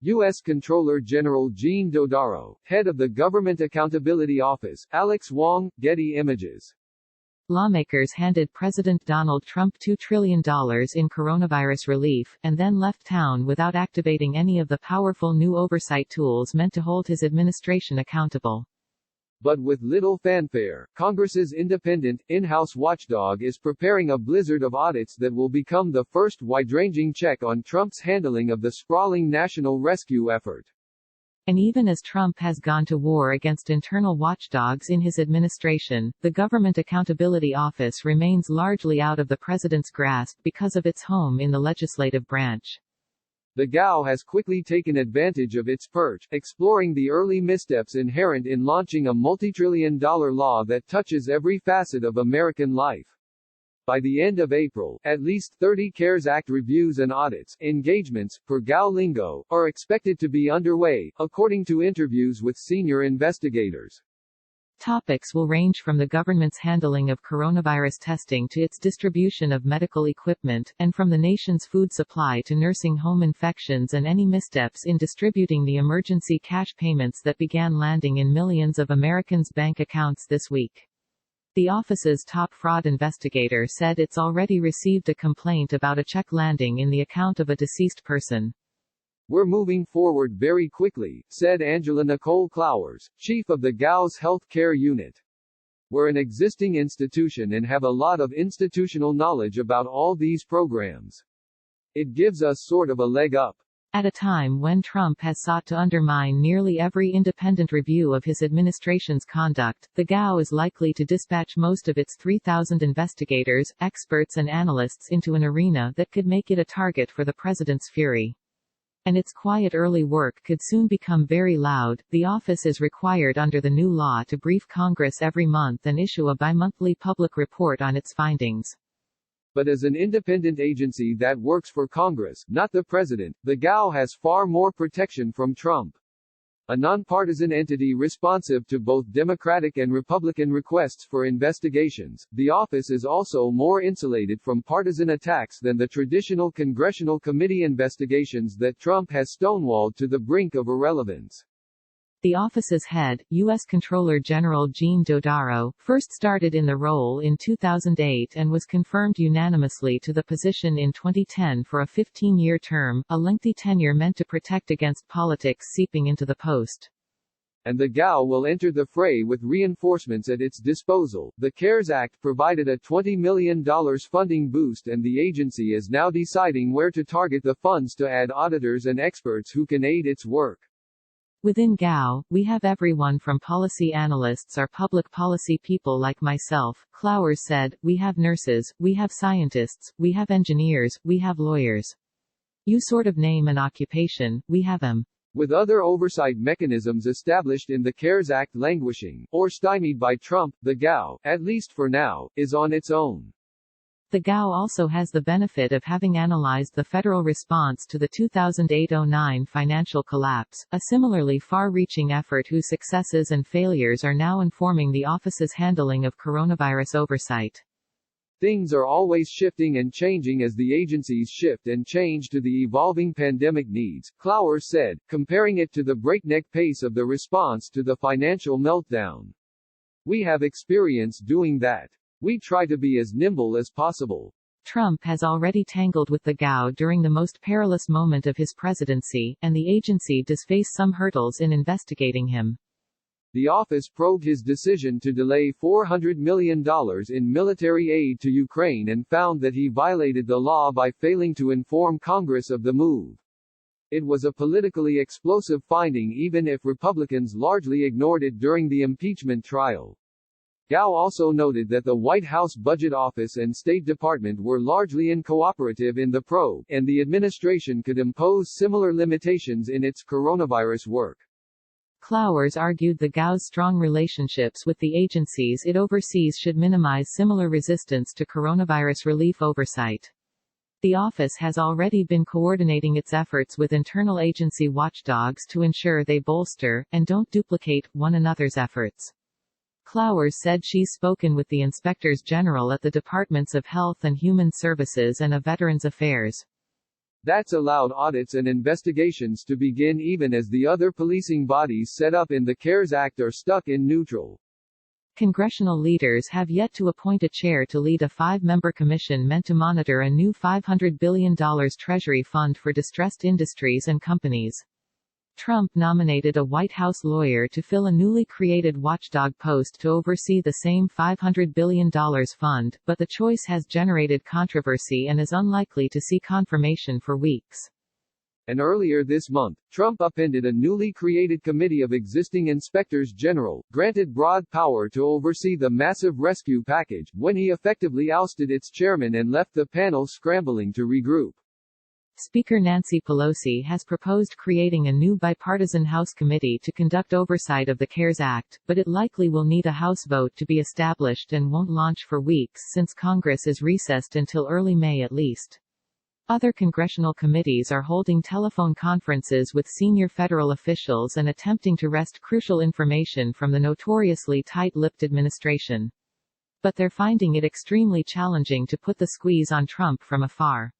U.S. Comptroller General Jean Dodaro, head of the Government Accountability Office, Alex Wong, Getty Images. Lawmakers handed President Donald Trump $2 trillion in coronavirus relief, and then left town without activating any of the powerful new oversight tools meant to hold his administration accountable. But with little fanfare, Congress's independent, in-house watchdog is preparing a blizzard of audits that will become the first wide-ranging check on Trump's handling of the sprawling national rescue effort. And even as Trump has gone to war against internal watchdogs in his administration, the Government Accountability Office remains largely out of the president's grasp because of its home in the legislative branch. The GAO has quickly taken advantage of its perch, exploring the early missteps inherent in launching a multi-trillion-dollar law that touches every facet of American life. By the end of April, at least 30 CARES Act reviews and audits, engagements, per GAO lingo, are expected to be underway, according to interviews with senior investigators. Topics will range from the government's handling of coronavirus testing to its distribution of medical equipment, and from the nation's food supply to nursing home infections and any missteps in distributing the emergency cash payments that began landing in millions of Americans' bank accounts this week. The office's top fraud investigator said it's already received a complaint about a check landing in the account of a deceased person. We're moving forward very quickly, said Angela Nicole Clowers, chief of the GAO's health care unit. We're an existing institution and have a lot of institutional knowledge about all these programs. It gives us sort of a leg up. At a time when Trump has sought to undermine nearly every independent review of his administration's conduct, the GAO is likely to dispatch most of its 3,000 investigators, experts and analysts into an arena that could make it a target for the president's fury. And its quiet early work could soon become very loud. The office is required under the new law to brief Congress every month and issue a bi-monthly public report on its findings. But as an independent agency that works for Congress, not the president, the GAO has far more protection from Trump. A nonpartisan entity responsive to both Democratic and Republican requests for investigations, the office is also more insulated from partisan attacks than the traditional congressional committee investigations that Trump has stonewalled to the brink of irrelevance. The office's head, U.S. Comptroller General Jean Dodaro, first started in the role in 2008 and was confirmed unanimously to the position in 2010 for a 15-year term, a lengthy tenure meant to protect against politics seeping into the post. And the GAO will enter the fray with reinforcements at its disposal. The CARES Act provided a $20 million funding boost, and the agency is now deciding where to target the funds to add auditors and experts who can aid its work. Within GAO, we have everyone from policy analysts or public policy people like myself, Clowers said, we have nurses, we have scientists, we have engineers, we have lawyers. You sort of name an occupation, we have them. With other oversight mechanisms established in the CARES Act languishing, or stymied by Trump, the GAO, at least for now, is on its own. The GAO also has the benefit of having analyzed the federal response to the 2008-09 financial collapse, a similarly far-reaching effort whose successes and failures are now informing the office's handling of coronavirus oversight. Things are always shifting and changing as the agencies shift and change to the evolving pandemic needs, Clowers said, comparing it to the breakneck pace of the response to the financial meltdown. We have experience doing that. We try to be as nimble as possible. Trump has already tangled with the GAO during the most perilous moment of his presidency, and the agency does face some hurdles in investigating him. The office probed his decision to delay $400 million in military aid to Ukraine and found that he violated the law by failing to inform Congress of the move. It was a politically explosive finding even if Republicans largely ignored it during the impeachment trial. GAO also noted that the White House Budget Office and State Department were largely uncooperative in the probe, and the administration could impose similar limitations in its coronavirus work. Clowers argued the GAO's strong relationships with the agencies it oversees should minimize similar resistance to coronavirus relief oversight. The office has already been coordinating its efforts with internal agency watchdogs to ensure they bolster, and don't duplicate, one another's efforts. Clowers said she's spoken with the Inspectors General at the Departments of Health and Human Services and of Veterans Affairs. That's allowed audits and investigations to begin even as the other policing bodies set up in the CARES Act are stuck in neutral. Congressional leaders have yet to appoint a chair to lead a 5-member commission meant to monitor a new $500 billion Treasury fund for distressed industries and companies. Trump nominated a White House lawyer to fill a newly created Watchdog post to oversee the same $500 billion fund, but the choice has generated controversy and is unlikely to see confirmation for weeks. And earlier this month, Trump upended a newly created committee of existing inspectors general, granted broad power to oversee the massive rescue package, when he effectively ousted its chairman and left the panel scrambling to regroup. Speaker Nancy Pelosi has proposed creating a new bipartisan House committee to conduct oversight of the CARES Act, but it likely will need a House vote to be established and won't launch for weeks since Congress is recessed until early May at least. Other congressional committees are holding telephone conferences with senior federal officials and attempting to wrest crucial information from the notoriously tight-lipped administration. But they're finding it extremely challenging to put the squeeze on Trump from afar.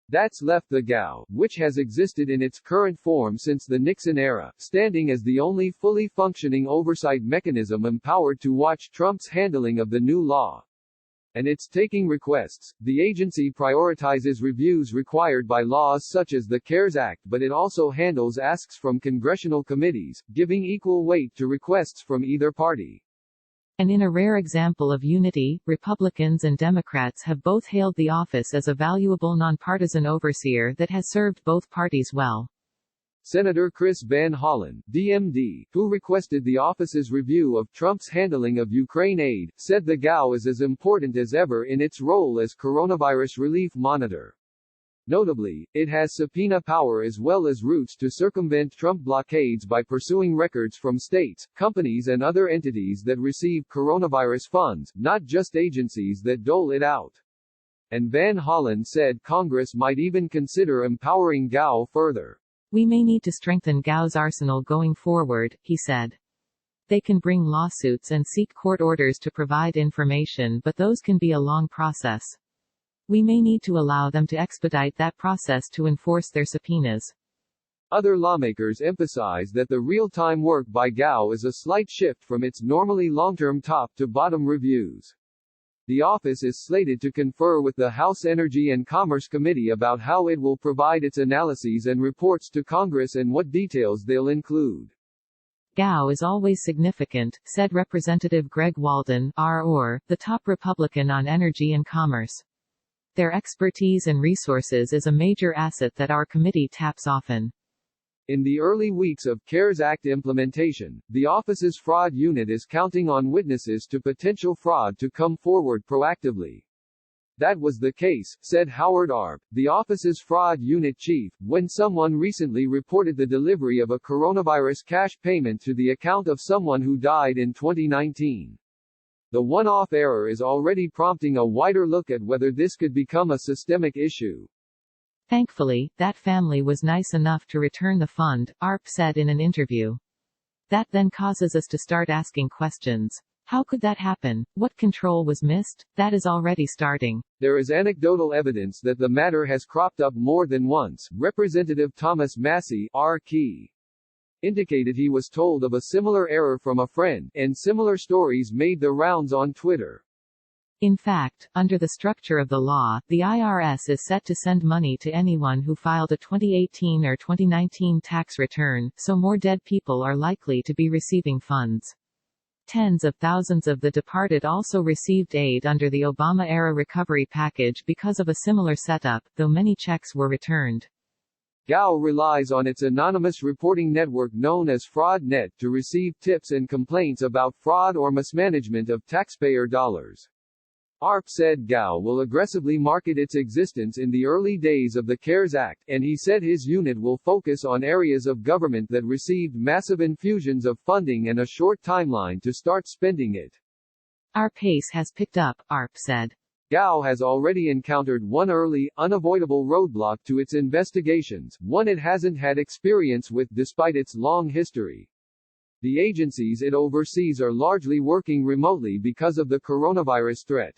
That's left the GAO, which has existed in its current form since the Nixon era, standing as the only fully functioning oversight mechanism empowered to watch Trump's handling of the new law. And it's taking requests. The agency prioritizes reviews required by laws such as the CARES Act, but it also handles asks from congressional committees, giving equal weight to requests from either party. And in a rare example of unity, Republicans and Democrats have both hailed the office as a valuable nonpartisan overseer that has served both parties well. Senator Chris Van Hollen, DMD, who requested the office's review of Trump's handling of Ukraine aid, said the GAO is as important as ever in its role as coronavirus relief monitor. Notably, it has subpoena power as well as routes to circumvent Trump blockades by pursuing records from states, companies and other entities that receive coronavirus funds, not just agencies that dole it out. And Van Hollen said Congress might even consider empowering GAO further. We may need to strengthen GAO's arsenal going forward, he said. They can bring lawsuits and seek court orders to provide information, but those can be a long process. We may need to allow them to expedite that process to enforce their subpoenas. Other lawmakers emphasize that the real-time work by GAO is a slight shift from its normally long-term top-to-bottom reviews. The office is slated to confer with the House Energy and Commerce Committee about how it will provide its analyses and reports to Congress and what details they'll include. GAO is always significant, said Representative Greg Walden, R.O., the top Republican on energy and commerce. Their expertise and resources is a major asset that our committee taps often. In the early weeks of CARES Act implementation, the office's fraud unit is counting on witnesses to potential fraud to come forward proactively. That was the case, said Howard Arp, the office's fraud unit chief, when someone recently reported the delivery of a coronavirus cash payment to the account of someone who died in 2019. The one-off error is already prompting a wider look at whether this could become a systemic issue. Thankfully, that family was nice enough to return the fund, Arp said in an interview. That then causes us to start asking questions. How could that happen? What control was missed? That is already starting. There is anecdotal evidence that the matter has cropped up more than once. Representative Thomas Massey, R.Key, indicated he was told of a similar error from a friend, and similar stories made the rounds on Twitter. In fact, under the structure of the law, the IRS is set to send money to anyone who filed a 2018 or 2019 tax return, so more dead people are likely to be receiving funds. Tens of thousands of the departed also received aid under the Obama-era recovery package because of a similar setup, though many checks were returned. GAO relies on its anonymous reporting network known as FraudNet to receive tips and complaints about fraud or mismanagement of taxpayer dollars. Arp said GAO will aggressively market its existence in the early days of the CARES Act, and he said his unit will focus on areas of government that received massive infusions of funding and a short timeline to start spending it. Our pace has picked up, Arp said. GAO has already encountered one early, unavoidable roadblock to its investigations, one it hasn't had experience with despite its long history. The agencies it oversees are largely working remotely because of the coronavirus threat.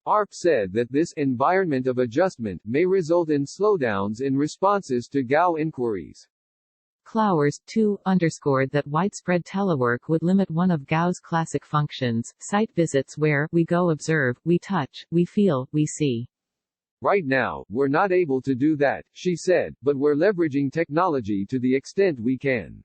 ARP said that this environment of adjustment may result in slowdowns in responses to GAO inquiries. Clowers, too, underscored that widespread telework would limit one of GAO's classic functions, site visits where we go observe, we touch, we feel, we see. Right now, we're not able to do that, she said, but we're leveraging technology to the extent we can.